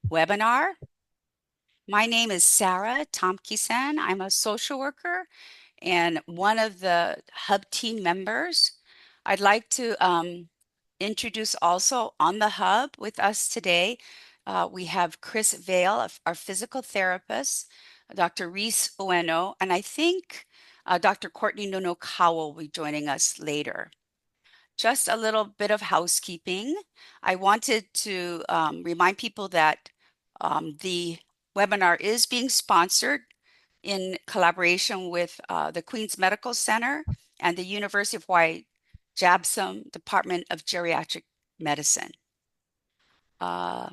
webinar. My name is Sarah Tomkison. I'm a social worker and one of the Hub team members. I'd like to introduce also on the Hub with us today. We have Chris Vale, our physical therapist, Dr. Reese Ueno, and I think Dr. Courtney Nunokawa will be joining us later. Just a little bit of housekeeping. I wanted to remind people that the webinar is being sponsored in collaboration with the Queen's Medical Center and the University of Hawaii Jabsom Department of Geriatric Medicine. Uh,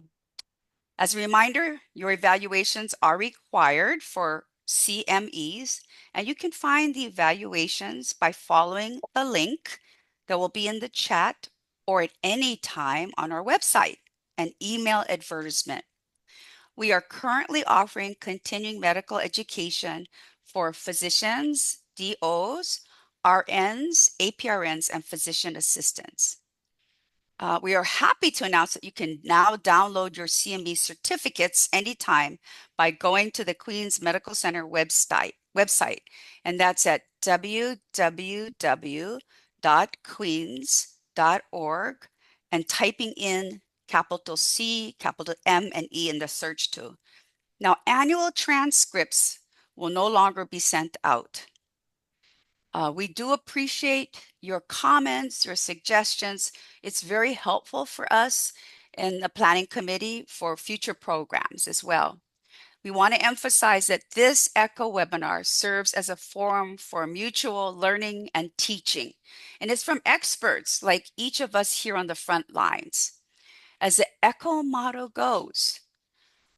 as a reminder, your evaluations are required for CMEs, and you can find the evaluations by following the link that will be in the chat or at any time on our website, an email advertisement. We are currently offering continuing medical education for physicians, DOs, RNs, APRNs, and physician assistants. We are happy to announce that you can now download your CME certificates anytime by going to the Queen's Medical Center website, and that's at www.queens.org and typing in capital C, capital M, and E in the search tool. Now, annual transcripts will no longer be sent out. We do appreciate your comments, your suggestions. It's very helpful for us in the planning committee for future programs as well. We want to emphasize that this ECHO webinar serves as a forum for mutual learning and teaching, and it's from experts like each of us here on the front lines. As the ECHO motto goes,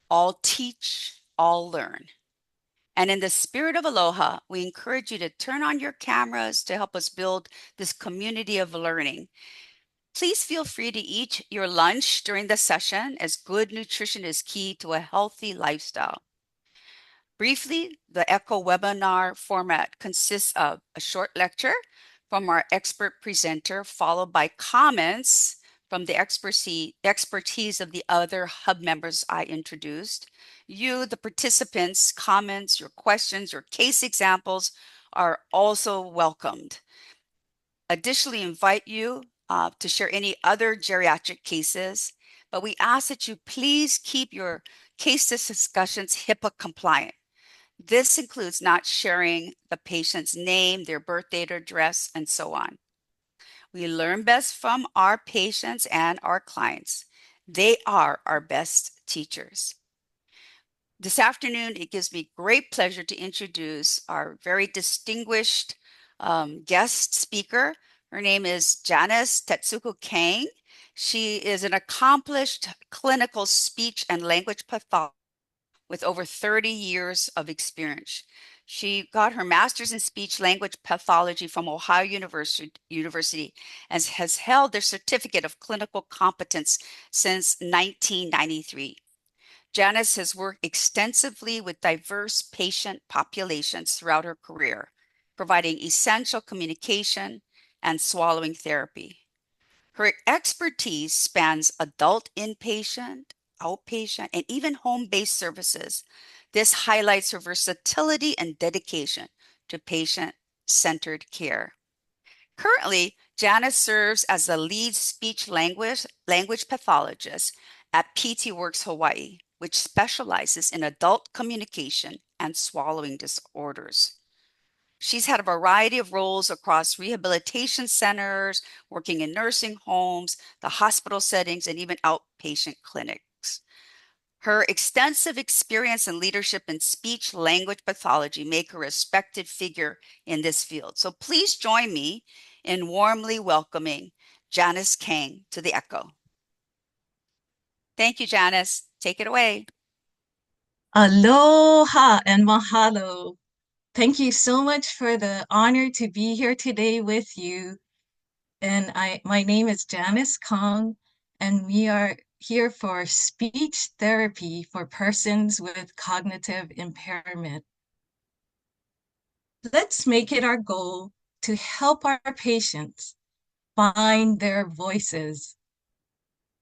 all teach, all learn. And in the spirit of aloha, we encourage you to turn on your cameras to help us build this community of learning. Please feel free to eat your lunch during the session, as good nutrition is key to a healthy lifestyle. Briefly, the ECHO webinar format consists of a short lecture from our expert presenter, followed by comments from the expertise of the other Hub members I introduced. You, the participants, comments, your questions, your case examples are also welcomed. Additionally, invite you to share any other geriatric cases, but we ask that you please keep your case discussions HIPAA compliant. This includes not sharing the patient's name, their birth date, address, and so on. We learn best from our patients and our clients. They are our best teachers. This afternoon, it gives me great pleasure to introduce our very distinguished guest speaker. Her name is Janice Tetsuko Kang. She is an accomplished clinical speech and language pathologist with over 30 years of experience. She got her master's in speech language pathology from Ohio University and has held their certificate of clinical competence since 1993. Janice has worked extensively with diverse patient populations throughout her career, providing essential communication and swallowing therapy. Her expertise spans adult inpatient, outpatient, and even home-based services. This highlights her versatility and dedication to patient-centered care. Currently, Janice serves as the lead speech language pathologist at PT Works Hawaii, which specializes in adult communication and swallowing disorders. She's had a variety of roles across rehabilitation centers, working in nursing homes, the hospital settings, and even outpatient clinics. Her extensive experience and leadership in speech language pathology make her a respected figure in this field. So please join me in warmly welcoming Janice Kang to the ECHO. Thank you, Janice. Take it away. Aloha and mahalo. Thank you so much for the honor to be here today with you. And my name is Janice Kong, and we are here for speech therapy for persons with cognitive impairment. Let's make it our goal to help our patients find their voices,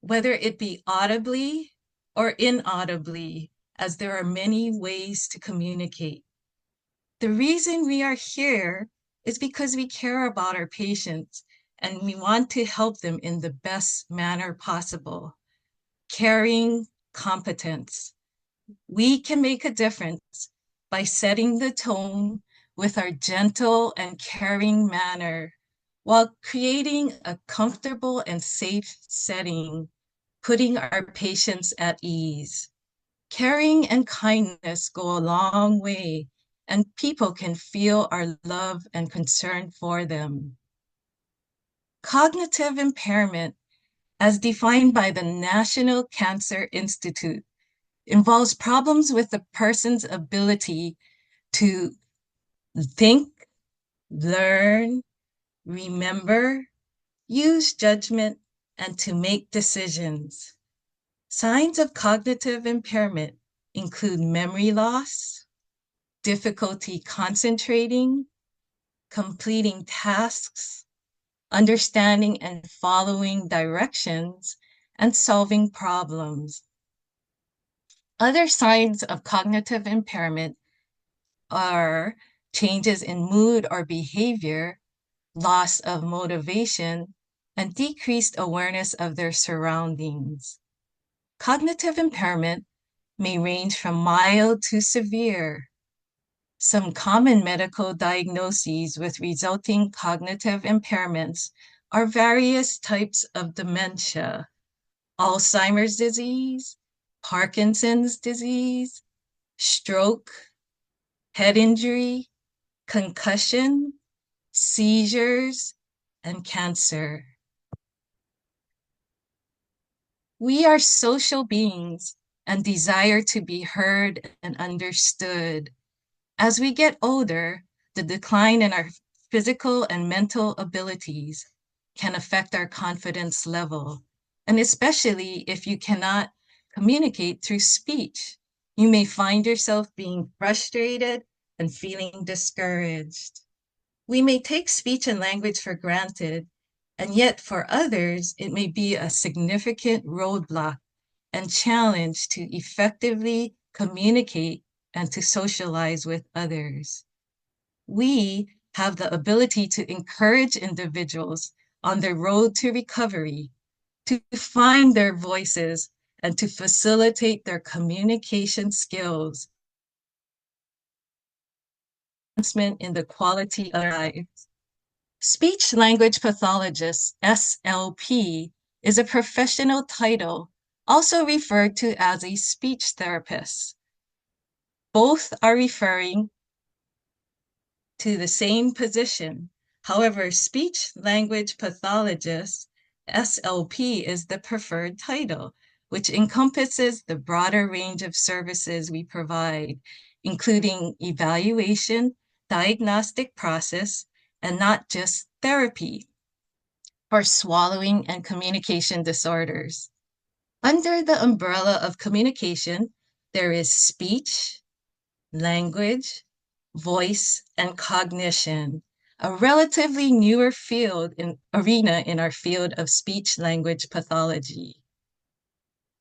whether it be audibly or inaudibly, as there are many ways to communicate. The reason we are here is because we care about our patients and we want to help them in the best manner possible. Caring competence. We can make a difference by setting the tone with our gentle and caring manner while creating a comfortable and safe setting, putting our patients at ease. Caring and kindness go a long way, and people can feel our love and concern for them. Cognitive impairment, as defined by the National Cancer Institute, involves problems with the person's ability to think, learn, remember, use judgment, and to make decisions. Signs of cognitive impairment include memory loss, difficulty concentrating, completing tasks, understanding and following directions, and solving problems. Other signs of cognitive impairment are changes in mood or behavior, loss of motivation, and decreased awareness of their surroundings. Cognitive impairment may range from mild to severe. Some common medical diagnoses with resulting cognitive impairments are various types of dementia, Alzheimer's disease, Parkinson's disease, stroke, head injury, concussion, seizures, and cancer. We are social beings and desire to be heard and understood. As we get older, the decline in our physical and mental abilities can affect our confidence level, and especially if you cannot communicate through speech. You may find yourself being frustrated and feeling discouraged. We may take speech and language for granted, and yet for others, it may be a significant roadblock and challenge to effectively communicate and to socialize with others. We have the ability to encourage individuals on their road to recovery to find their voices and to facilitate their communication skills, advancement in the quality of life. Speech language pathologist, SLP, is a professional title, also referred to as a speech therapist. Both are referring to the same position. However, speech language pathologist, SLP, is the preferred title, which encompasses the broader range of services we provide, including evaluation, diagnostic process, and not just therapy for swallowing and communication disorders. Under the umbrella of communication, there is speech, language, voice, and cognition, a relatively newer arena in our field of speech language pathology.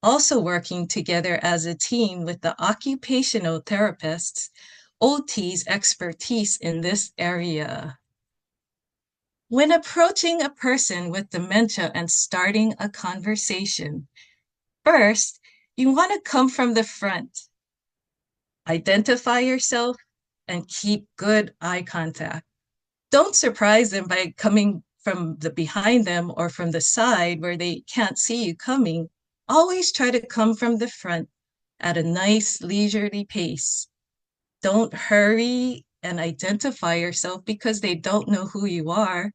Also working together as a team with the occupational therapists, OT's expertise in this area. When approaching a person with dementia and starting a conversation, first, you want to come from the front. Identify yourself and keep good eye contact. Don't surprise them by coming from the behind them or from the side where they can't see you coming. Always try to come from the front at a nice leisurely pace. Don't hurry and identify yourself because they don't know who you are.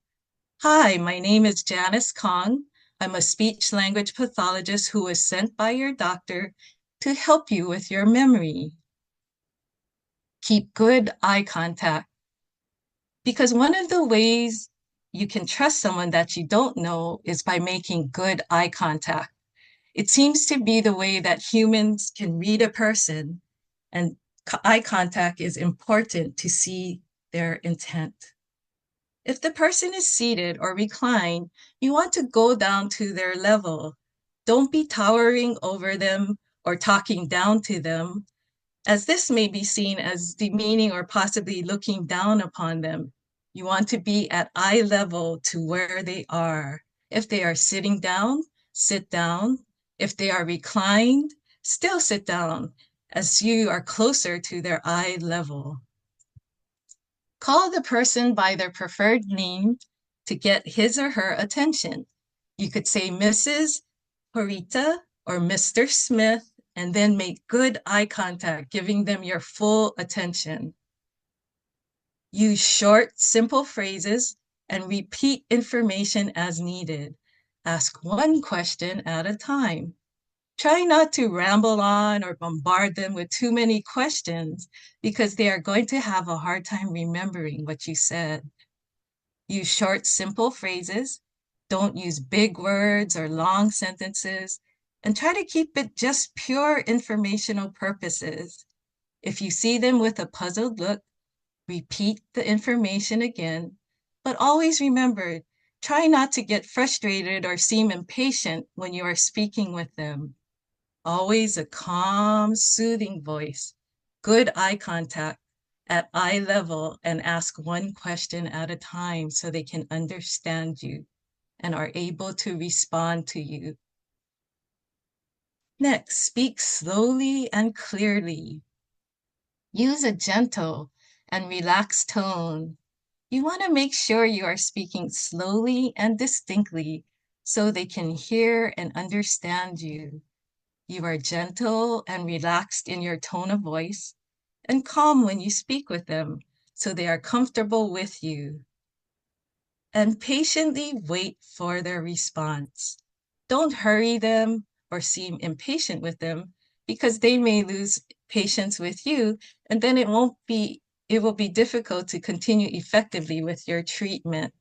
Hi, my name is Janice Kong. I'm a speech language pathologist who was sent by your doctor to help you with your memory. Keep good eye contact, because one of the ways you can trust someone that you don't know is by making good eye contact. It seems to be the way that humans can read a person, and eye contact is important to see their intent. If the person is seated or reclined, you want to go down to their level. Don't be towering over them or talking down to them, as this may be seen as demeaning or possibly looking down upon them. You want to be at eye level to where they are. If they are sitting down, sit down. If they are reclined, still sit down, as you are closer to their eye level. Call the person by their preferred name to get his or her attention. You could say Mrs. Horita or Mr. Smith, and then make good eye contact, giving them your full attention. Use short, simple phrases and repeat information as needed. Ask one question at a time. Try not to ramble on or bombard them with too many questions because they are going to have a hard time remembering what you said. Use short, simple phrases. Don't use big words or long sentences, and try to keep it just pure informational purposes. If you see them with a puzzled look, repeat the information again, but always remember, try not to get frustrated or seem impatient when you are speaking with them. Always a calm, soothing voice, good eye contact at eye level, and ask one question at a time so they can understand you and are able to respond to you. Next, speak slowly and clearly. Use a gentle and relaxed tone. You want to make sure you are speaking slowly and distinctly so they can hear and understand you. You are gentle and relaxed in your tone of voice and calm when you speak with them so they are comfortable with you. And patiently wait for their response. Don't hurry them or seem impatient with them because they may lose patience with you, and then it will be difficult to continue effectively with your treatment.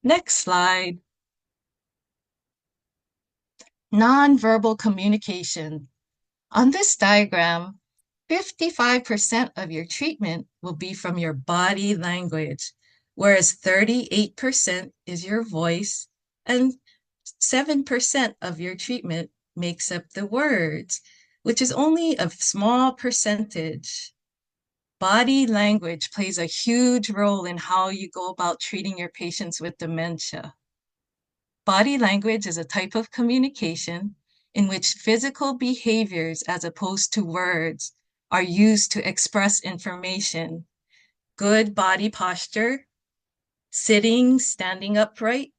Next slide. Nonverbal communication. On this diagram, 55% of your treatment will be from your body language, whereas 38% is your voice and 7% of your treatment makes up the words, which is only a small percentage. Body language plays a huge role in how you go about treating your patients with dementia. Body language is a type of communication in which physical behaviors, as opposed to words, are used to express information. Good body posture, sitting, standing upright,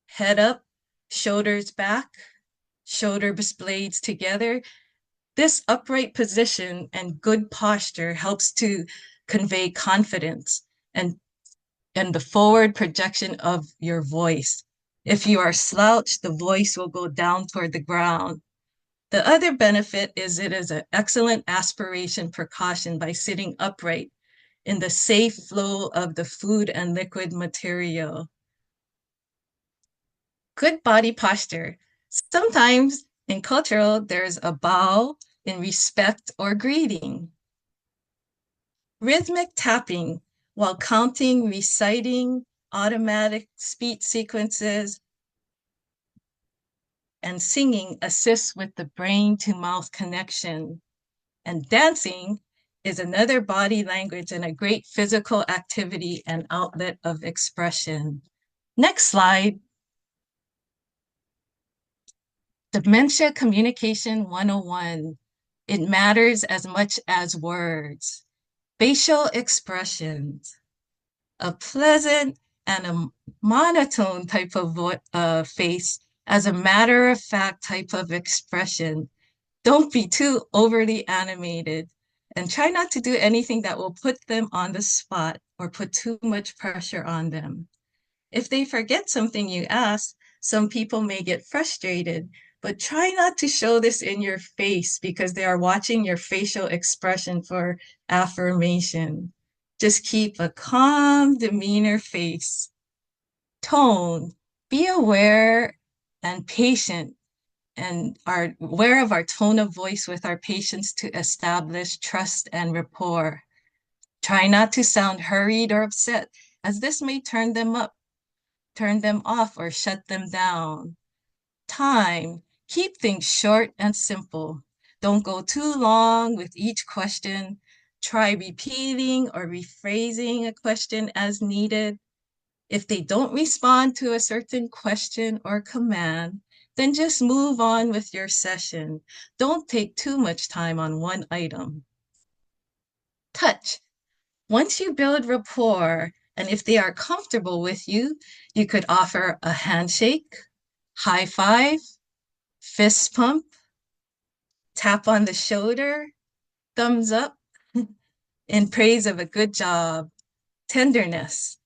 head up, shoulders back, shoulder blades together. This upright position and good posture helps to convey confidence and the forward projection of your voice. If you are slouched, the voice will go down toward the ground. The other benefit is it is an excellent aspiration precaution by sitting upright in the safe flow of the food and liquid material. Good body posture. Sometimes in cultural, there's a bow in respect or greeting. Rhythmic tapping while counting, reciting, automatic speech sequences, and singing assists with the brain to mouth connection. And dancing is another body language and a great physical activity and outlet of expression. Next slide. Dementia Communication 101. It matters as much as words. Facial expressions. A pleasant and a monotone type of face as a matter of fact type of expression. Don't be too overly animated and try not to do anything that will put them on the spot or put too much pressure on them. If they forget something you ask, some people may get frustrated, but try not to show this in your face because they are watching your facial expression for affirmation. Just keep a calm demeanor face. Tone, be aware and patient and are aware of our tone of voice with our patients to establish trust and rapport. Try not to sound hurried or upset, as this may turn them off, or shut them down. Time, Keep things short and simple. Don't go too long with each question. Try repeating or rephrasing a question as needed. If they don't respond to a certain question or command, then just move on with your session. Don't take too much time on one item. Touch. Once you build rapport, and if they are comfortable with you, you could offer a handshake, high five, fist pump, tap on the shoulder, thumbs up in praise of a good job, tenderness.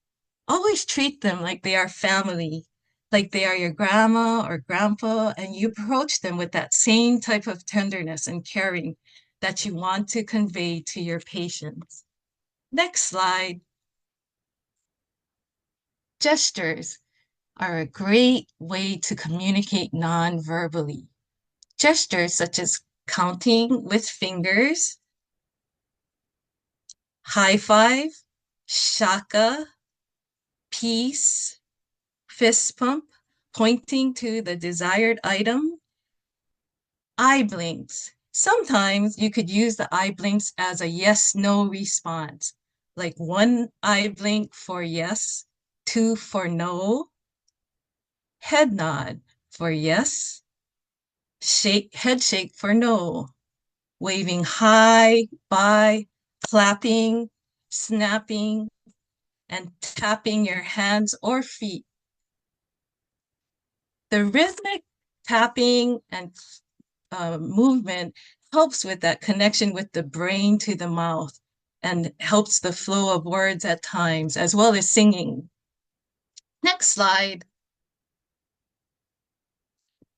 Always treat them like they are family, like they are your grandma or grandpa, and you approach them with that same type of tenderness and caring that you want to convey to your patients. Next slide. Gestures are a great way to communicate non-verbally. Gestures such as counting with fingers, high five, shaka, peace, fist pump, pointing to the desired item, eye blinks. Sometimes you could use the eye blinks as a yes-no response, like one eye blink for yes, two for no, head nod for yes, head shake for no, waving hi, bye, clapping, snapping, and tapping your hands or feet. The rhythmic tapping and movement helps with that connection with the brain to the mouth and helps the flow of words at times, as well as singing. Next slide.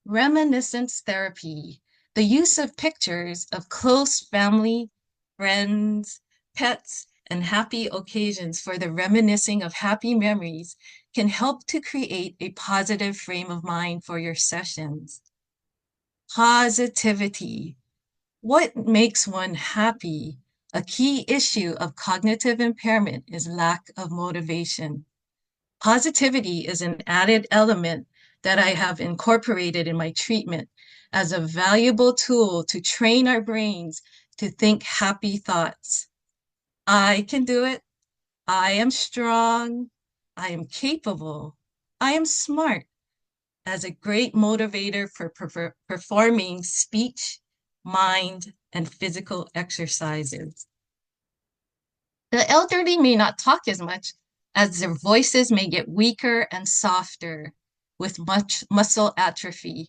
Reminiscence therapy. The use of pictures of close family, friends, pets, and happy occasions for the reminiscing of happy memories can help to create a positive frame of mind for your sessions. Positivity. What makes one happy? A key issue of cognitive impairment is lack of motivation. Positivity is an added element that I have incorporated in my treatment as a valuable tool to train our brains to think happy thoughts. I can do it. I am strong. I am capable. I am smart as a great motivator for performing speech, mind, and physical exercises. The elderly may not talk as much as their voices may get weaker and softer with much muscle atrophy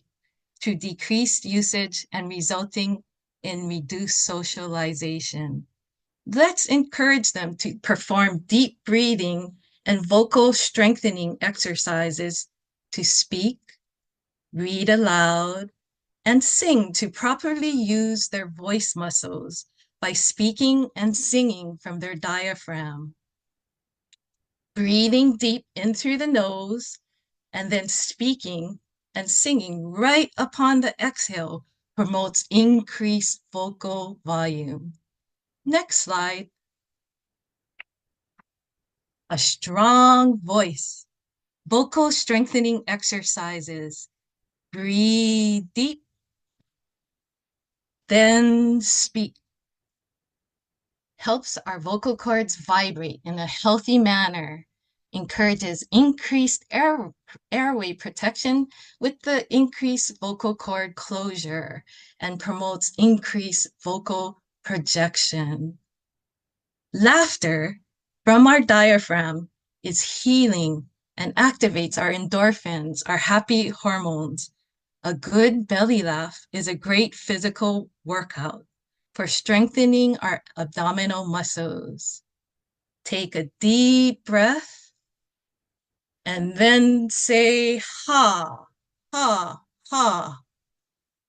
through decreased usage and resulting in reduced socialization. Let's encourage them to perform deep breathing and vocal strengthening exercises to speak, read aloud, and sing to properly use their voice muscles by speaking and singing from their diaphragm. Breathing deep in through the nose and then speaking and singing right upon the exhale promotes increased vocal volume. Next slide. A strong voice. Vocal strengthening exercises. Breathe deep, then speak. Helps our vocal cords vibrate in a healthy manner, encourages increased airway protection with the increased vocal cord closure, and promotes increased vocal projection. Laughter from our diaphragm is healing and activates our endorphins, our happy hormones. A good belly laugh is a great physical workout for strengthening our abdominal muscles. Take a deep breath and then say ha, ha, ha,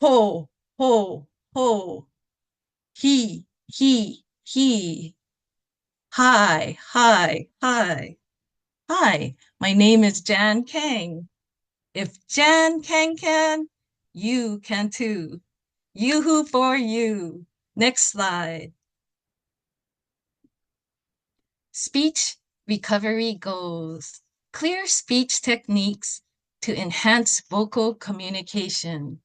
ho, ho, ho, he, hi, hi, hi. Hi, my name is Jan Kang. If Jan Kang can, you can too. Yoo-hoo for you. Next slide. Speech recovery goals. Clear speech techniques to enhance vocal communication.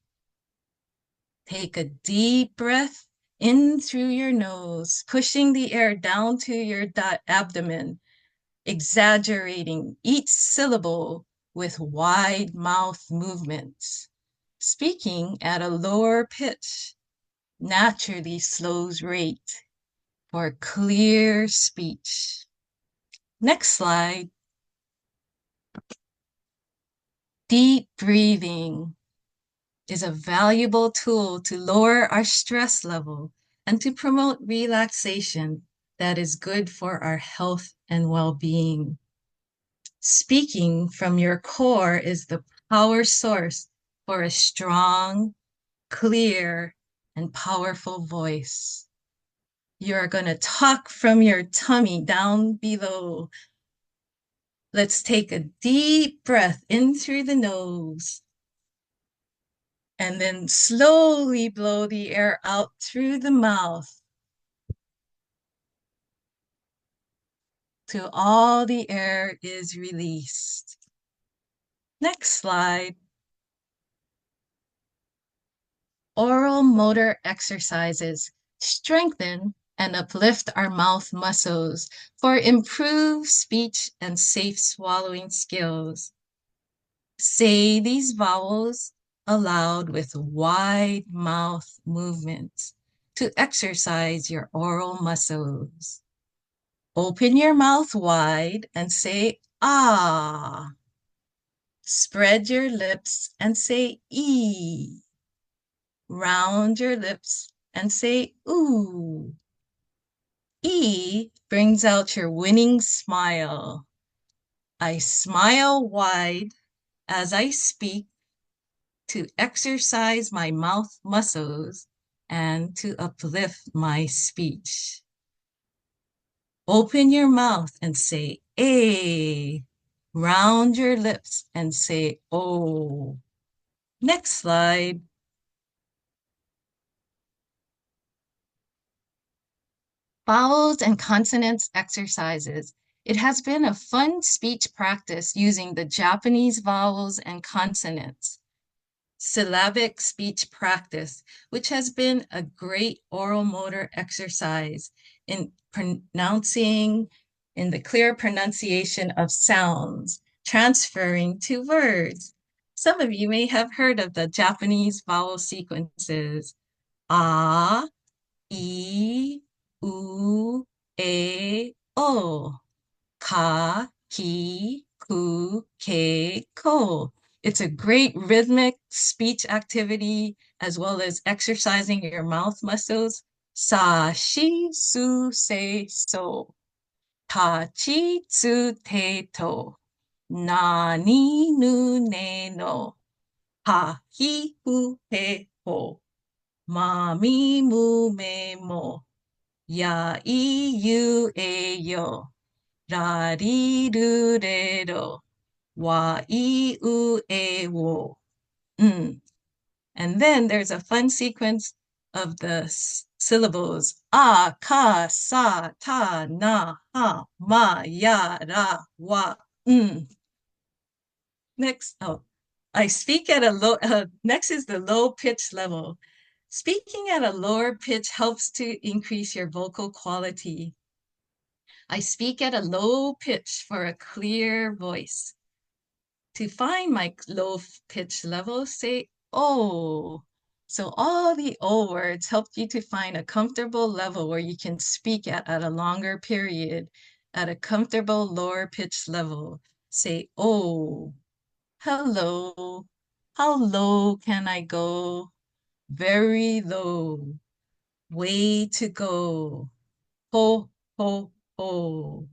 Take a deep breath in through your nose, pushing the air down to your abdomen, exaggerating each syllable with wide mouth movements. Speaking at a lower pitch naturally slows rate for clear speech. Next slide. Deep breathing is a valuable tool to lower our stress level and to promote relaxation that is good for our health and well-being. Speaking from your core is the power source for a strong, clear, and powerful voice. You're going to talk from your tummy down below. Let's take a deep breath in through the nose and then slowly blow the air out through the mouth till all the air is released. Next slide. Oral motor exercises strengthen and uplift our mouth muscles for improved speech and safe swallowing skills. Say these vowels aloud with wide mouth movements to exercise your oral muscles. Open your mouth wide and say ah. Spread your lips and say ee. Round your lips and say ooh. E brings out your winning smile. I smile wide as I speak to exercise my mouth muscles and to uplift my speech. Open your mouth and say A. Round your lips and say O. Next slide. Vowels and consonants exercises. It has been a fun speech practice using the Japanese vowels and consonants. Syllabic speech practice, which has been a great oral motor exercise in pronouncing, in the clear pronunciation of sounds, transferring to words. Some of you may have heard of the Japanese vowel sequences. A, I, U, E, O. Ka, ki, ku, ke, ko. It's a great rhythmic speech activity as well as exercising your mouth muscles. Sa, shi, su, se, so. Ta, chi, tsu, te, to. Na, ni, nu, ne, no. Ha, hi, hu, he, ho. Ma, mi, mu, me, mo. Ya, I, u, e, yo. Ra, ri, ru, re, ro. Wa, I, u, e, wo. And then there's a fun sequence of the syllables. A, ka, sa, ta, na, ha, ma, ya, ra, wa. Next, I speak at a low, next is the low pitch level. Speaking at a lower pitch helps to increase your vocal quality. I speak at a low pitch for a clear voice. To find my low pitch level, say oh. So all the O words helped you to find a comfortable level where you can speak at a longer period at a comfortable lower pitch level. Say oh. Hello. How low can I go? Very low. Way to go. Ho, ho, ho.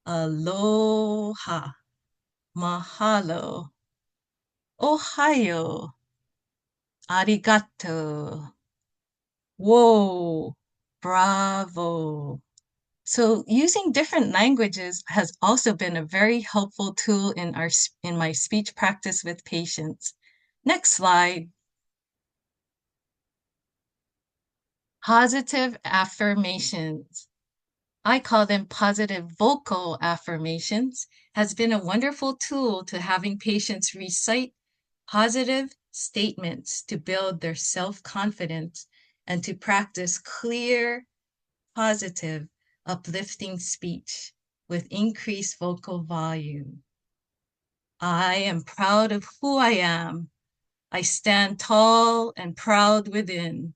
Aloha. Mahalo. Ohio. Arigato. Whoa. Bravo. So using different languages has also been a very helpful tool in my speech practice with patients. Next slide. Positive affirmations. I call them positive vocal affirmations, has been a wonderful tool to having patients recite positive statements to build their self-confidence and to practice clear, positive, uplifting speech with increased vocal volume. I am proud of who I am. I stand tall and proud within.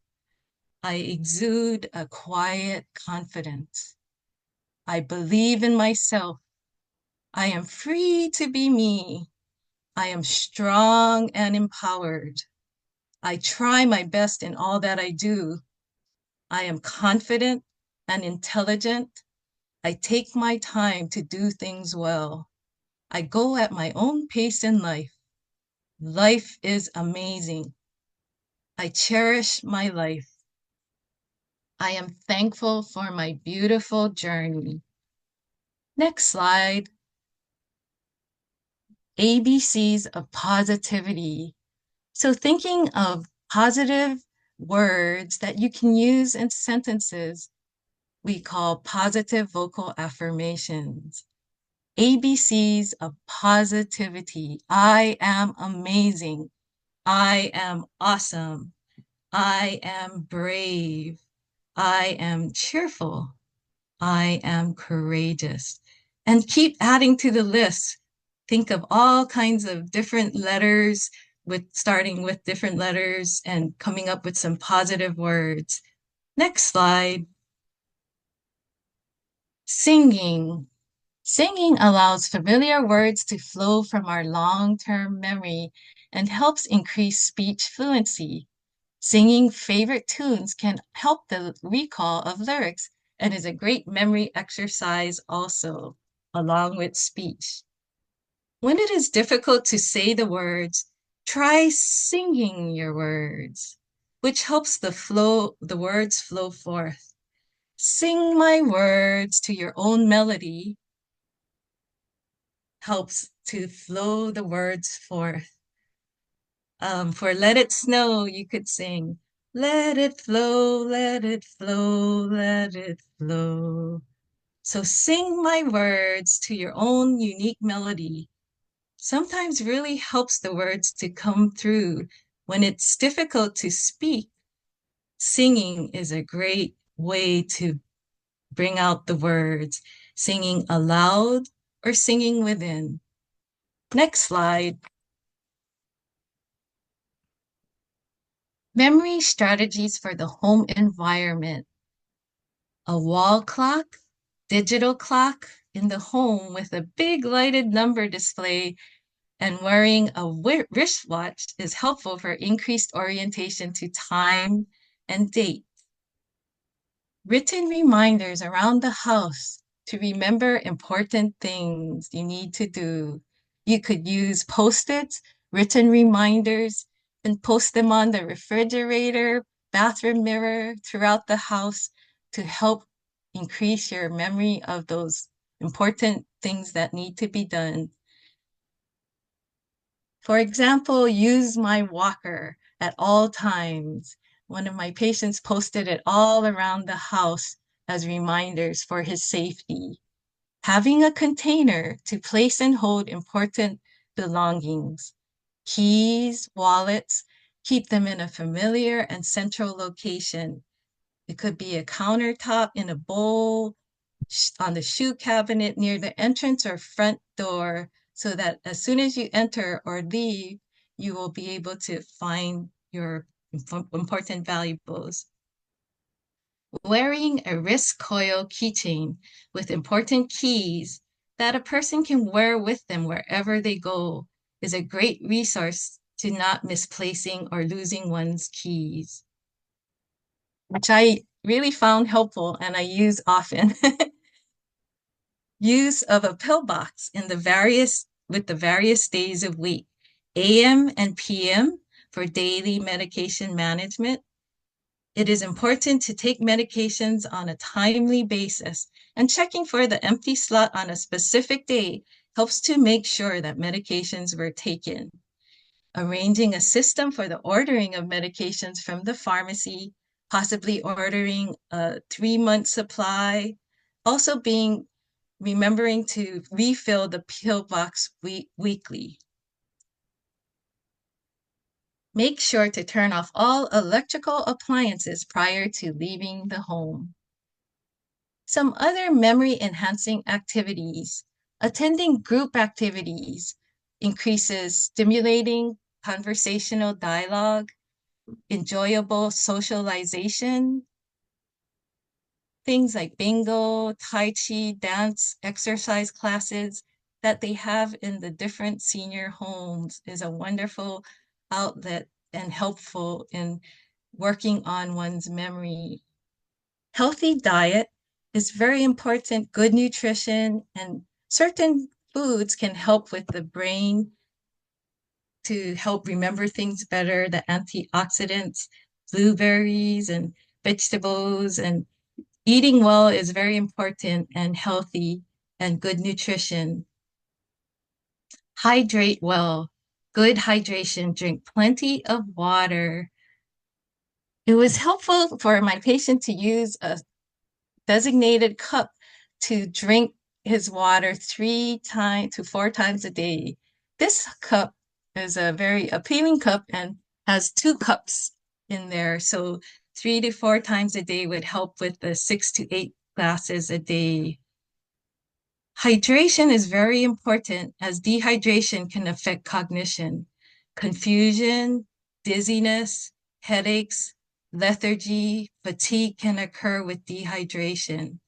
I exude a quiet confidence. I believe in myself. I am free to be me. I am strong and empowered. I try my best in all that I do. I am confident and intelligent. I take my time to do things well. I go at my own pace in life. Life is amazing. I cherish my life. I am thankful for my beautiful journey. Next slide. ABCs of positivity. So thinking of positive words that you can use in sentences, we call positive vocal affirmations. ABCs of positivity. I am amazing. I am awesome. I am brave. I am cheerful. I am courageous. And keep adding to the list. Think of all kinds of different letters with starting with different letters and coming up with some positive words. Next slide. Singing. Singing allows familiar words to flow from our long-term memory and helps increase speech fluency. Singing favorite tunes can help the recall of lyrics and is a great memory exercise also, along with speech. When it is difficult to say the words, try singing your words, which helps the words flow forth. Sing my words to your own melody helps to flow the words forth. For Let It Snow, you could sing, let it flow, let it flow, let it flow. So sing my words to your own unique melody. Sometimes really helps the words to come through. When it's difficult to speak, singing is a great way to bring out the words, singing aloud or singing within. Next slide. Memory strategies for the home environment. A wall clock, digital clock in the home with a big lighted number display and wearing a wristwatch is helpful for increased orientation to time and date. Written reminders around the house to remember important things you need to do. You could use Post-its, written reminders, and post them on the refrigerator, bathroom mirror, throughout the house to help increase your memory of those important things that need to be done. For example, use my walker at all times. One of my patients posted it all around the house as reminders for his safety. Having a container to place and hold important belongings, keys, wallets, keep them in a familiar and central location. It could be a countertop in a bowl, on the shoe cabinet near the entrance or front door, so that as soon as you enter or leave, you will be able to find your important valuables. Wearing a wrist coil keychain with important keys that a person can wear with them wherever they go is a great resource to not misplacing or losing one's keys, which I really found helpful and I use often. Use of a pillbox with the various days of week, AM and PM for daily medication management. It is important to take medications on a timely basis, and checking for the empty slot on a specific day helps to make sure that medications were taken. Arranging a system for the ordering of medications from the pharmacy, possibly ordering a 3-month supply, also remembering to refill the pillbox weekly. Make sure to turn off all electrical appliances prior to leaving the home. Some other memory enhancing activities. Attending group activities increases stimulating conversational dialogue, enjoyable socialization, things like bingo, tai chi, dance, exercise classes that they have in the different senior homes is a wonderful outlet and helpful in working on one's memory. Healthy diet is very important. Good nutrition and certain foods can help with the brain to help remember things better. The antioxidants, blueberries and vegetables, and eating well is very important and healthy and good nutrition. Hydrate well. Good hydration. Drink plenty of water. It was helpful for my patient to use a designated cup to drink his water 3 to 4 times a day. This cup is a very appealing cup and has 2 cups in there. So 3 to 4 times a day would help with the 6 to 8 glasses a day. Hydration is very important as dehydration can affect cognition, confusion, dizziness, headaches, lethargy, fatigue can occur with dehydration.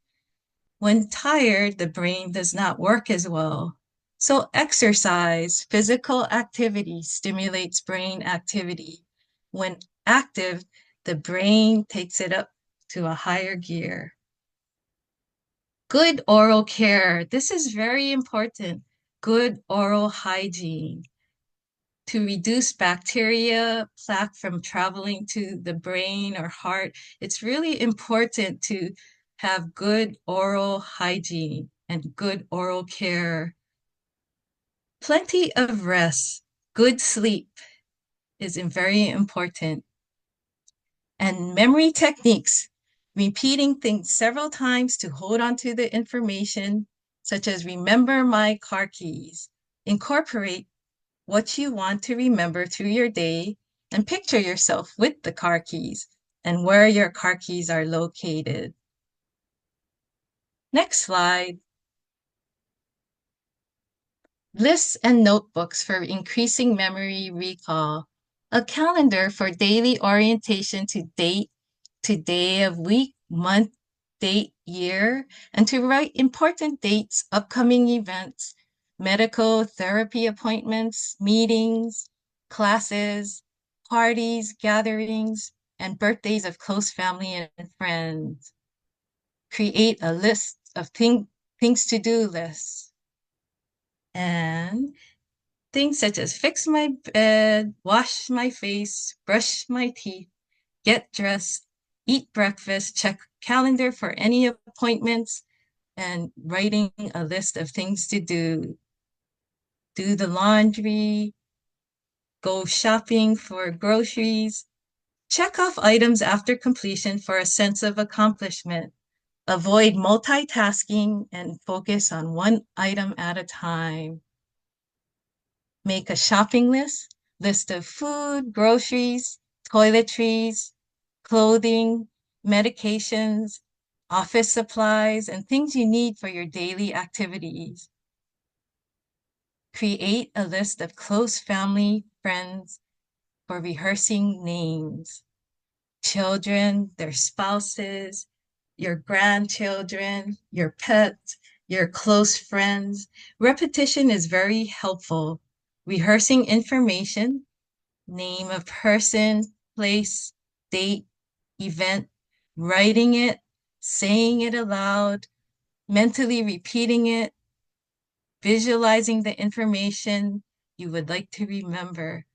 When tired, the brain does not work as well. So exercise, physical activity stimulates brain activity. When active, the brain takes it up to a higher gear. Good oral care. This is very important. Good oral hygiene to reduce bacteria, plaque from traveling to the brain or heart. It's really important to have good oral hygiene and good oral care. Plenty of rest, good sleep is very important. And memory techniques, repeating things several times to hold on to the information, such as remember my car keys. Incorporate what you want to remember through your day and picture yourself with the car keys and where your car keys are located. Next slide. Lists and notebooks for increasing memory recall. A calendar for daily orientation to day of week, month, date, year, and to write important dates, upcoming events, medical therapy appointments, meetings, classes, parties, gatherings, and birthdays of close family and friends. Create a list of things to do lists. And things such as fix my bed, wash my face, brush my teeth, get dressed, eat breakfast, check calendar for any appointments, and writing a list of things to do the laundry, go shopping for groceries, check off items after completion for a sense of accomplishment. Avoid multitasking and focus on one item at a time. Make a shopping list of food, groceries, toiletries, clothing, medications, office supplies, and things you need for your daily activities. Create a list of close family, friends for rehearsing names, children, their spouses, your grandchildren, your pets, your close friends. Repetition is very helpful. Rehearsing information, name of person, place, date, event, writing it, saying it aloud, mentally repeating it, visualizing the information you would like to remember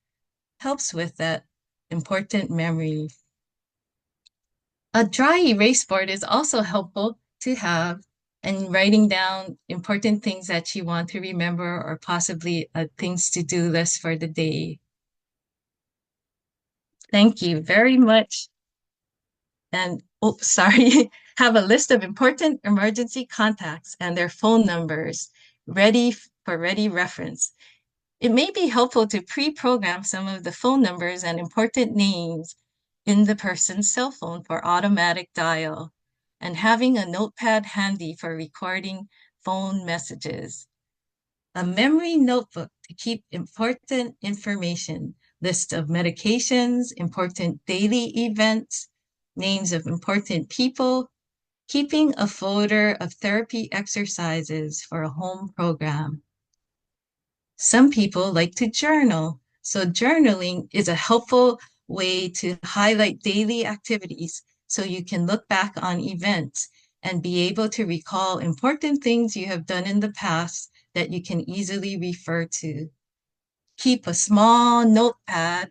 helps with that important memory. A dry erase board is also helpful to have and writing down important things that you want to remember or possibly a things to do list for the day. Thank you very much. And oh, sorry, have a list of important emergency contacts and their phone numbers ready for ready reference. It may be helpful to pre-program some of the phone numbers and important names in the person's cell phone for automatic dial, and having a notepad handy for recording phone messages. A memory notebook to keep important information, list of medications, important daily events, names of important people, keeping a folder of therapy exercises for a home program. Some people like to journal, so journaling is a helpful way to highlight daily activities so you can look back on events and be able to recall important things you have done in the past that you can easily refer to. Keep a small notepad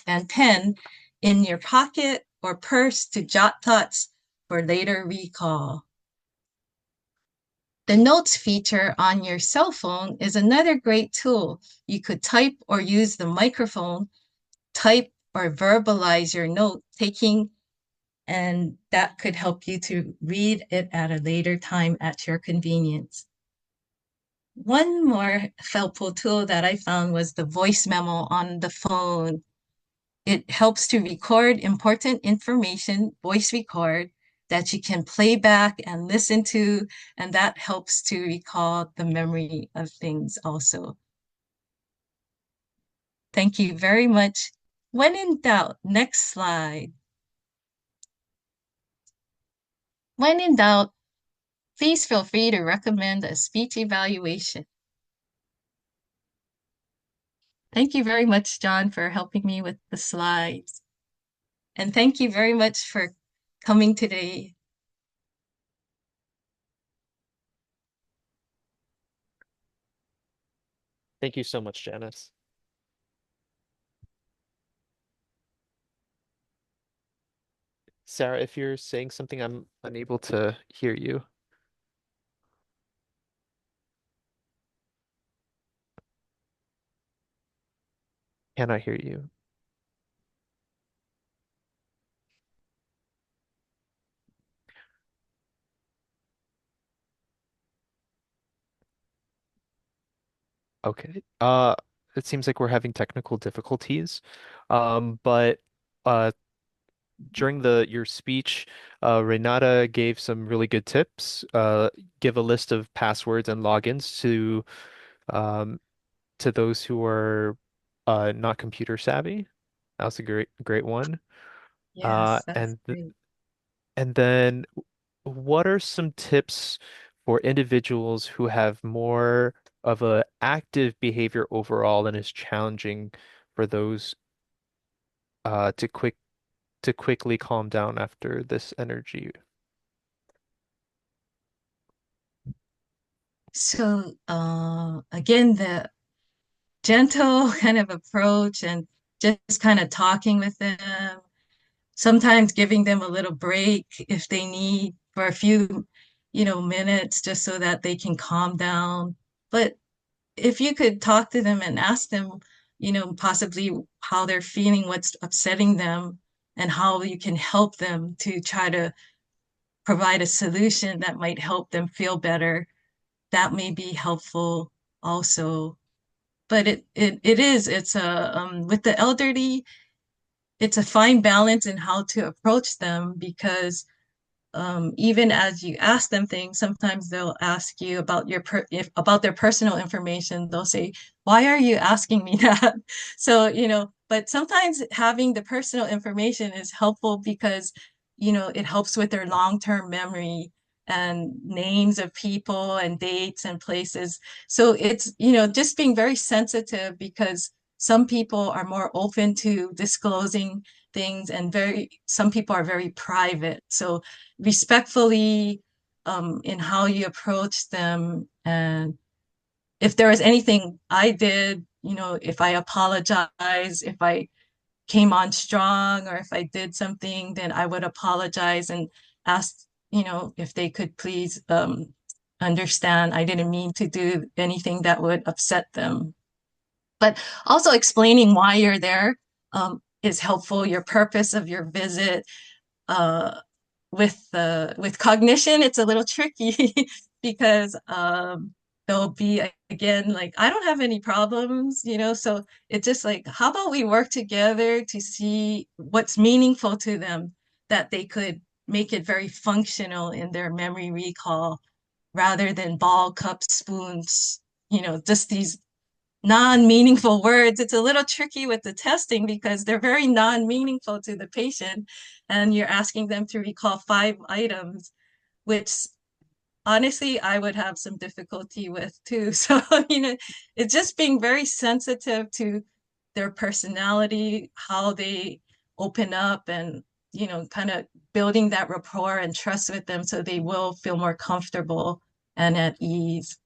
and pen in your pocket or purse to jot thoughts for later recall. The notes feature on your cell phone is another great tool. You could type or use the microphone, type or verbalize your note taking, and that could help you to read it at a later time at your convenience. One more helpful tool that I found was the voice memo on the phone. It helps to record important information, voice record, that you can play back and listen to, and that helps to recall the memory of things also. Thank you very much. When in doubt, next slide. When in doubt, please feel free to recommend a speech evaluation. Thank you very much, John, for helping me with the slides. And thank you very much for coming today. Thank you so much, Janice. Sarah, if you're saying something, I'm unable to hear you. Can I hear you? Okay. It seems like we're having technical difficulties. But uh during the your speech, Renata gave some really good tips. Give a list of passwords and logins um to those who are not computer savvy. That was a great one. Uh Yes, that's and great. And then what are some tips for individuals who have more of a active behavior overall and is challenging for those to quickly calm down after this energy? So, again, the gentle kind of approach and just kind of talking with them, sometimes giving them a little break if they need for a few, minutes just so that they can calm down. But if you could talk to them and ask them, possibly how they're feeling, what's upsetting them, and how you can help them to try to provide a solution that might help them feel better, that may be helpful also. But it's a with the elderly, it's a fine balance in how to approach them because even as you ask them things, sometimes they'll ask you about about their personal information. They'll say, "Why are you asking me that?" So, but sometimes having the personal information is helpful because, it helps with their long-term memory and names of people and dates and places. So it's, just being very sensitive because some people are more open to disclosing things and some people are very private. So respectfully in how you approach them. And if there was anything I did, if I apologize, if I came on strong, or if I did something, then I would apologize and ask, if they could please understand I didn't mean to do anything that would upset them. But also explaining why you're there is helpful, your purpose of your visit, uh, with cognition, it's a little tricky because there'll be again, like, I don't have any problems, so it's just like, how about we work together to see what's meaningful to them, that they could make it very functional in their memory recall rather than ball, cup, spoons, just these non-meaningful words. It's a little tricky with the testing because they're very non-meaningful to the patient, and you're asking them to recall 5 items, which honestly I would have some difficulty with too. So, it's just being very sensitive to their personality, how they open up, and, kind of building that rapport and trust with them so they will feel more comfortable and at ease.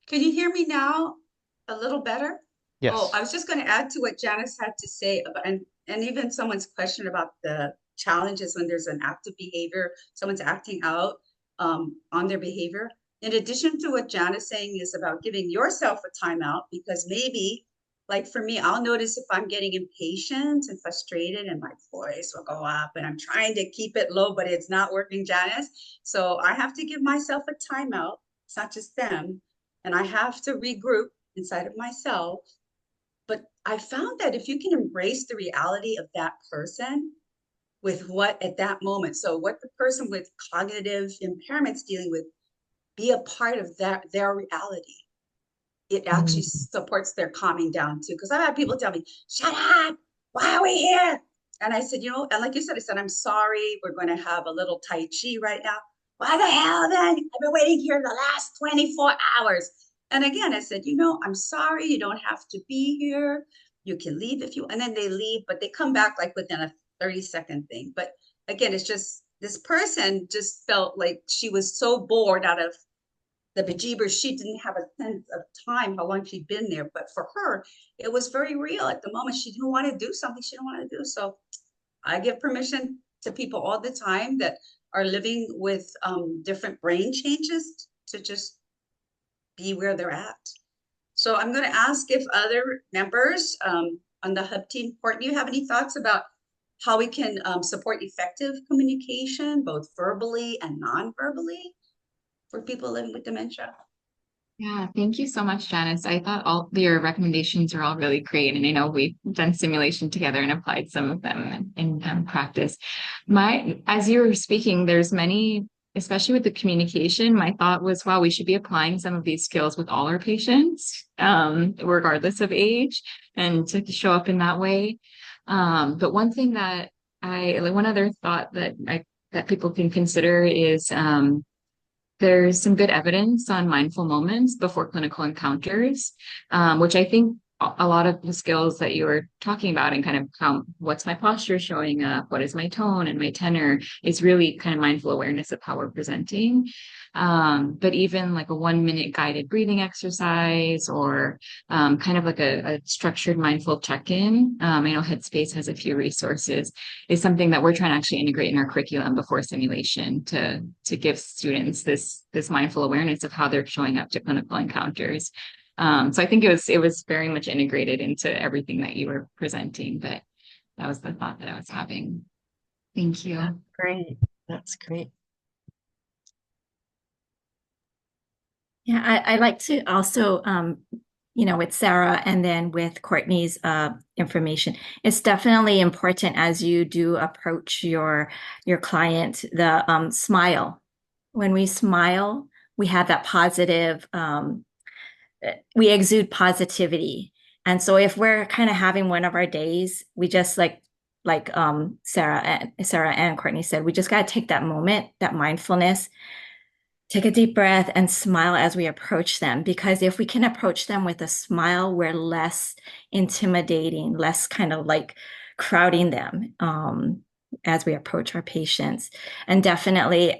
Can you hear me now a little better? Oh, I Yes. was just going to add to what Janice had to say about, and even someone's question about the challenges when there's an active behavior, someone's acting out on their behavior. In addition to what Janice saying is about giving yourself a timeout, because maybe, like for me, I'll notice if I'm getting impatient and frustrated and my voice will go up and I'm trying to keep it low, but it's not working, Janice. So I have to give myself a timeout. It's not just them, and I have to regroup inside of myself. But I found that if you can embrace the reality of that person with what at that moment, so what the person with cognitive impairments dealing with, be a part of their reality. It actually Mm. supports their calming down too. Because I've had people tell me, "Shut up! Why are we here?" And I said, and like you said, I said, "I'm sorry. We're going to have a little Tai Chi right now." Why the hell then? I've been waiting here the last 24 hours. And again, I said, "I'm sorry. You don't have to be here. You can leave if you." And then they leave, but they come back like within a 30-second thing. But again, it's just this person just felt like she was so bored out of the bejeebers. She didn't have a sense of time, how long she'd been there. But for her, it was very real at the moment. She didn't want to do something she didn't want to do. So I give permission to people all the time that are living with different brain changes to just be where they're at. So I'm going to ask if other members on the hub team, Courtney, you have any thoughts about how we can support effective communication, both verbally and non-verbally, for people living with dementia? Yeah, thank you so much, Janice. I thought all your recommendations are all really great, and I know we've done simulation together and applied some of them in practice. As you were speaking, there's many, especially with the communication. My thought was, wow, we should be applying some of these skills with all our patients, regardless of age, and to show up in that way. But one thing that one other thought that people can consider is. There's some good evidence on mindful moments before clinical encounters, which I think a lot of the skills that you were talking about and kind of what's my posture showing up, what is my tone and my tenor is really kind of mindful awareness of how we're presenting. But even like a 1 minute guided breathing exercise or kind of like a structured mindful check-in. I know Headspace has a few resources, is something that we're trying to actually integrate in our curriculum before simulation to give students this mindful awareness of how they're showing up to clinical encounters. So I think it was very much integrated into everything that you were presenting, but that was the thought that I was having. Thank you. That's great. That's great. Yeah, I like to also, with Sarah and then with Courtney's information, it's definitely important as you do approach your client, the smile. When we smile, we have that positive, we exude positivity. And so if we're kind of having one of our days, we just like Sarah and Courtney said, we just got to take that moment, that mindfulness, take a deep breath and smile as we approach them. Because if we can approach them with a smile, we're less intimidating, less kind of like crowding them as we approach our patients. And definitely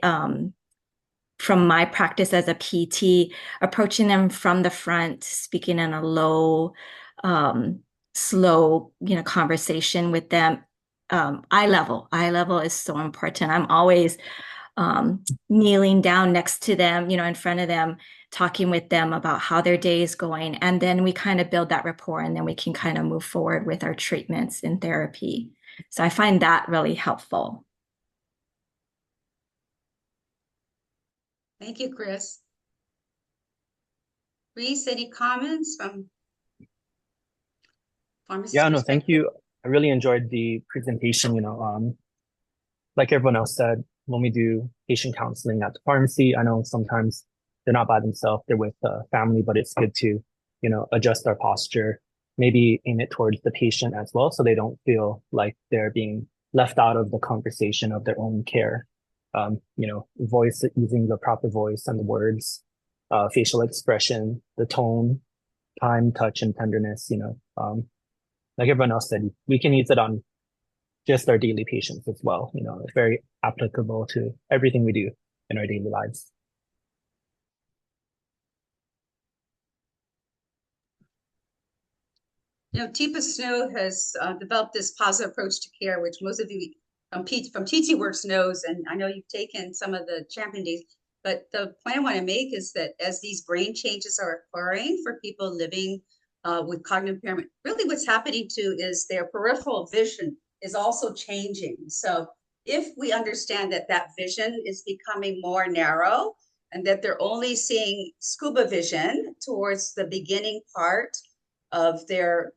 from my practice as a PT, approaching them from the front, speaking in a low, slow, conversation with them. Eye level is so important. I'm always kneeling down next to them, in front of them, talking with them about how their day is going. And then we kind of build that rapport and then we can kind of move forward with our treatments and therapy. So I find that really helpful. Thank you, Chris. Reese, any comments from pharmacist Yeah, no, thank perspective? you. I really enjoyed the presentation. Like everyone else said, when we do patient counseling at the pharmacy, I know sometimes they're not by themselves, they're with family, but it's good to, adjust our posture, maybe aim it towards the patient as well, so they don't feel like they're being left out of the conversation of their own care. Voice, using the proper voice and the words, facial expression, the tone, time, touch, and tenderness, like everyone else said, we can use it on just our daily patients as well. It's very applicable to everything we do in our daily lives. Teepa Snow has developed this positive approach to care, which most of you from TT Works knows, and I know you've taken some of the champion days. But the point I want to make is that as these brain changes are occurring for people living with cognitive impairment, really what's happening too is their peripheral vision is also changing. So if we understand that that vision is becoming more narrow and that they're only seeing scuba vision towards the beginning part of their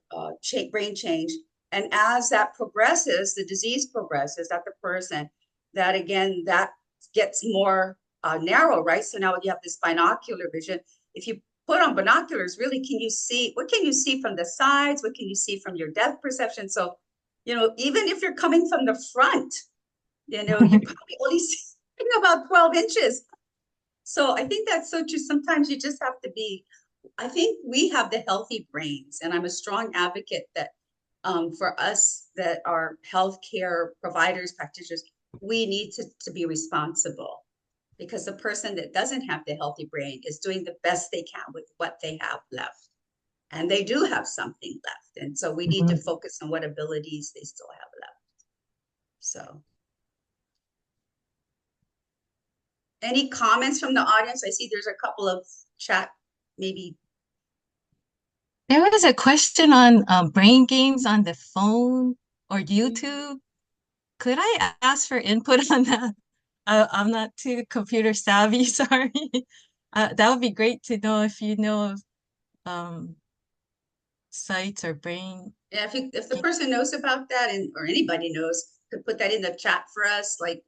brain change. And as that progresses, the disease progresses at the person, that again, that gets more narrow, right? So now you have this binocular vision. If you put on binoculars, really, what can you see from the sides? What can you see from your depth perception? So, even if you're coming from the front, you probably only see about 12 inches. So I think that's so true. Sometimes you just have to be, I think we have the healthy brains, and I'm a strong advocate that for us that are healthcare providers, practitioners, we need to be responsible, because the person that doesn't have the healthy brain is doing the best they can with what they have left. And they do have something left. And so we need to focus on what abilities they still have left. So any comments from the audience? I see there's a couple of chat, maybe. There was a question on brain games on the phone or YouTube. Could I ask for input on that? I'm not too computer savvy, sorry. That would be great to know if you know of sites or brain. Yeah, if the person knows about that, or anybody knows, could put that in the chat for us, like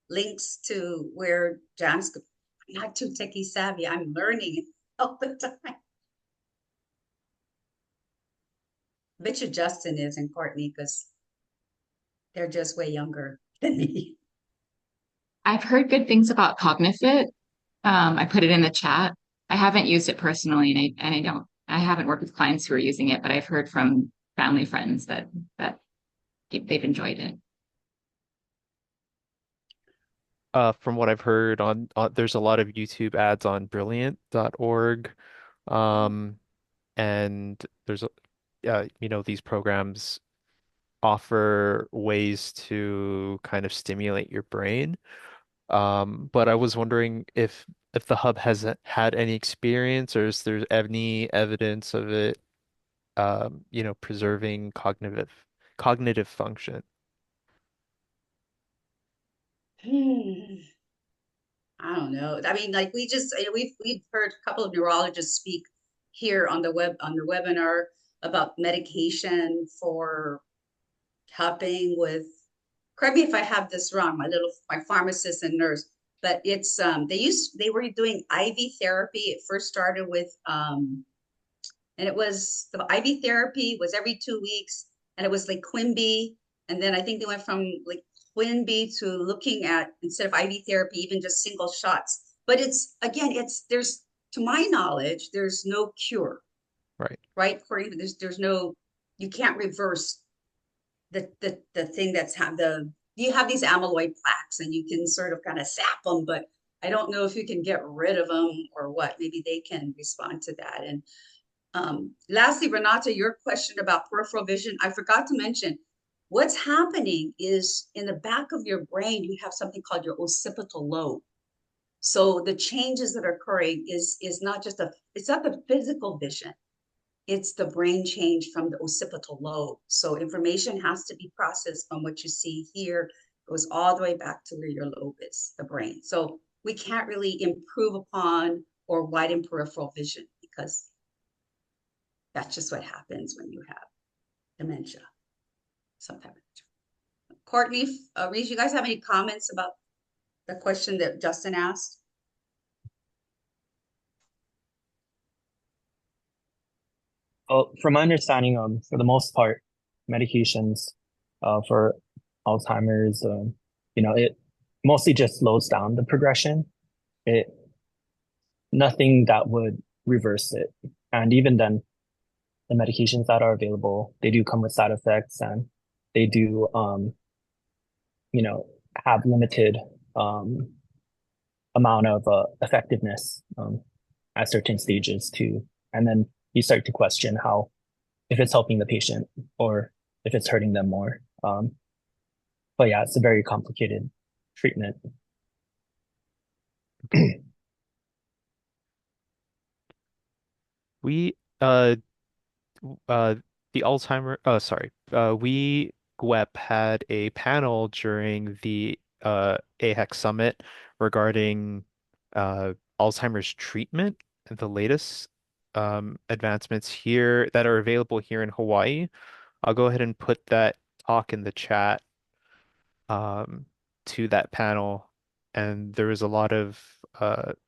links to where Janice could. I'm not too techie savvy. I'm learning all the time. I bet you Justin is, and Courtney, because they're just way younger than me. I've heard good things about Cognifit. I put it in the chat. I haven't used it personally, and I haven't worked with clients who are using it, but I've heard from family friends that they've enjoyed it. From what I've heard there's a lot of YouTube ads on brilliant.org. Um, and there's these programs offer ways to kind of stimulate your brain. But I was wondering if the hub has had any experience, or is there any evidence of it preserving cognitive function. I don't know. I mean, like we've heard a couple of neurologists speak here on the webinar about medication for helping with. Correct me if I have this wrong. My pharmacist and nurse, but it's they were doing IV therapy. It first started with and it was the IV therapy was every 2 weeks, and it was like Quimby, and then I think they went from like Quimby to looking at, instead of IV therapy, even just single shots. But there's, to my knowledge, there's no cure, Right. right? There's no, you can't reverse the thing you have these amyloid plaques, and you can sort of kind of sap them, but I don't know if you can get rid of them or what. Maybe they can respond to that. And lastly, Renata, your question about peripheral vision, I forgot to mention, what's happening is in the back of your brain, you have something called your occipital lobe. So the changes that are occurring is not it's not the physical vision, it's the brain change from the occipital lobe. So information has to be processed from what you see here, goes all the way back to where your lobe is, the brain. So we can't really improve upon or widen peripheral vision, because that's just what happens when you have dementia. Sometimes. Courtney, Reese, you guys have any comments about the question that Justin asked? Well, from my understanding, for the most part, medications for Alzheimer's, it mostly just slows down the progression. It Nothing that would reverse it. And even then, the medications that are available, they do come with side effects, and they do, have limited amount of effectiveness at certain stages too. And then you start to question how if it's helping the patient or if it's hurting them more. But yeah, it's a very complicated treatment. We uh the Alzheimer we GWEP had a panel during the AHEC summit regarding Alzheimer's treatment and the latest advancements here that are available here in Hawaii. I'll go ahead and put that talk in the chat um to that panel, and there was a lot of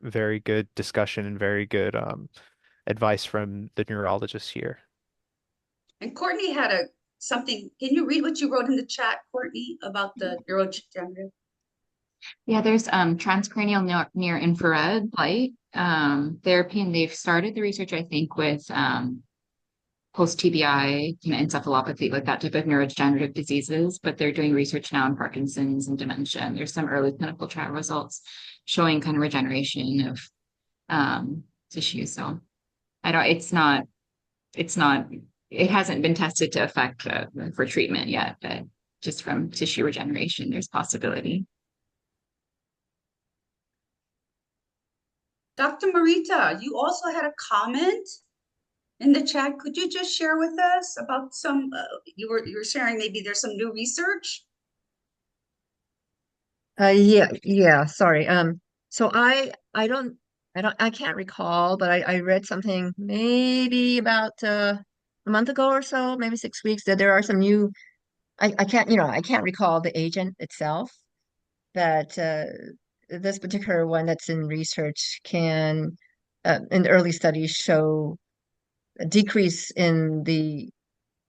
very good discussion and very good advice from the neurologists here. And Courtney had something. Can you read what you wrote in the chat, Courtney, about the neurodegenerative? Yeah, there's transcranial near infrared light therapy, and they've started the research, I think, with post TBI encephalopathy, like that type of neurodegenerative diseases. But they're doing research now in Parkinson's and dementia. And there's some early clinical trial results showing kind of regeneration of tissue. So it hasn't been tested to affect for treatment yet, but just from tissue regeneration, there's possibility. Dr. Marita, you also had a comment in the chat. Could you just share with us about some, you were sharing maybe there's some new research? Yeah, sorry. So I can't recall, but I read something maybe about a month ago or so, maybe 6 weeks, that there are some new. I can't recall the agent itself, but this particular one that's in research can, in the early studies, show a decrease in the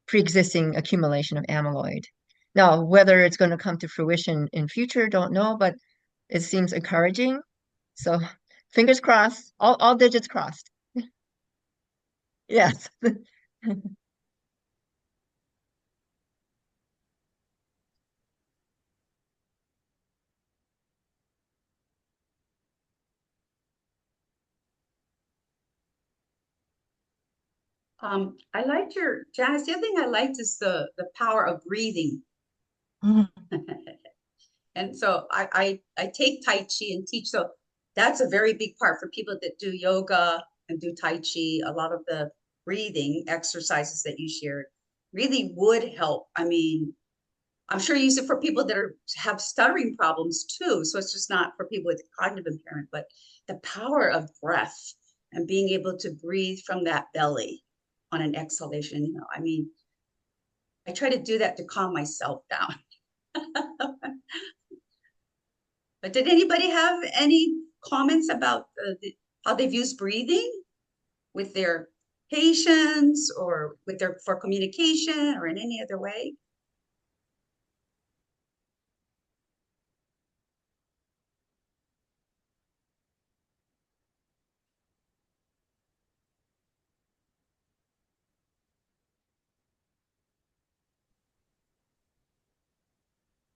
pre-existing accumulation of amyloid. Now, whether it's going to come to fruition in future, don't know, but it seems encouraging. So fingers crossed, all digits crossed. Yes. I liked Janice, the other thing I liked is the power of breathing. And so I take Tai Chi and teach. So that's a very big part for people that do yoga and do Tai Chi. A lot of the breathing exercises that you shared really would help. I mean, I'm sure you use it for people that have stuttering problems too. So it's just not for people with cognitive impairment, but the power of breath and being able to breathe from that belly on an exhalation. I mean, I try to do that to calm myself down. But did anybody have any comments about how they've used breathing with their patients or for communication or in any other way?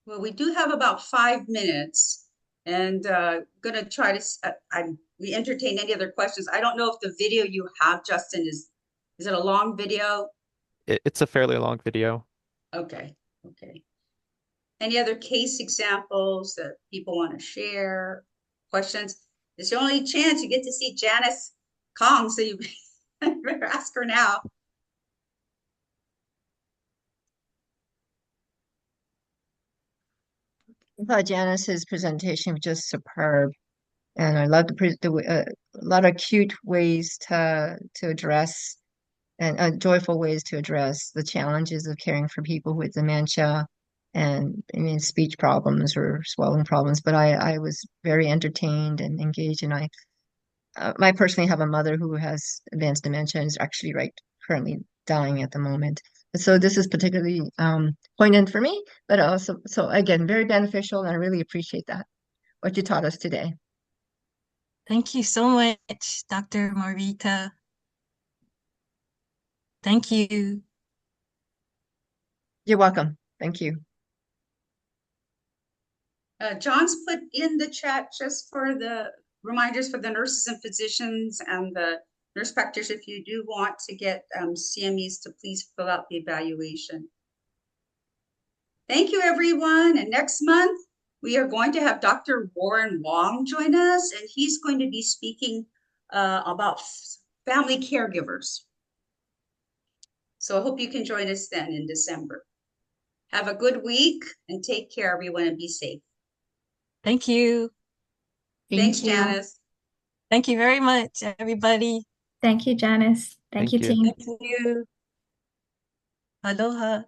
Well, we do have about 5 minutes, and gonna try to. We entertain any other questions. I don't know if the video you have, Justin, is it a long video? It's a fairly long video. Okay. Any other case examples that people want to share? Questions? It's the only chance you get to see Janice Kong, so you better ask her now. I thought Janice's presentation was just superb. And I love a lot of cute ways to address and joyful ways to address the challenges of caring for people with dementia and I mean speech problems or swallowing problems. But I was very entertained and engaged, and I personally have a mother who has advanced dementia and is actually currently dying at the moment. So this is particularly poignant for me, but also so again very beneficial, and I really appreciate that what you taught us today. Thank you so much, Dr. Morita. Thank you. You're welcome. Thank you. John's put in the chat just for the reminders for the nurses and physicians and the nurse practitioners, if you do want to get CMEs, to please fill out the evaluation. Thank you, everyone. And next month, we are going to have Dr. Warren Wong join us, and he's going to be speaking about family caregivers. So I hope you can join us then in December. Have a good week and take care, everyone, and be safe. Thank you. Thanks, Janice. Thank you very much, everybody. Thank you, Janice. Thank you, team. Thank you. Aloha.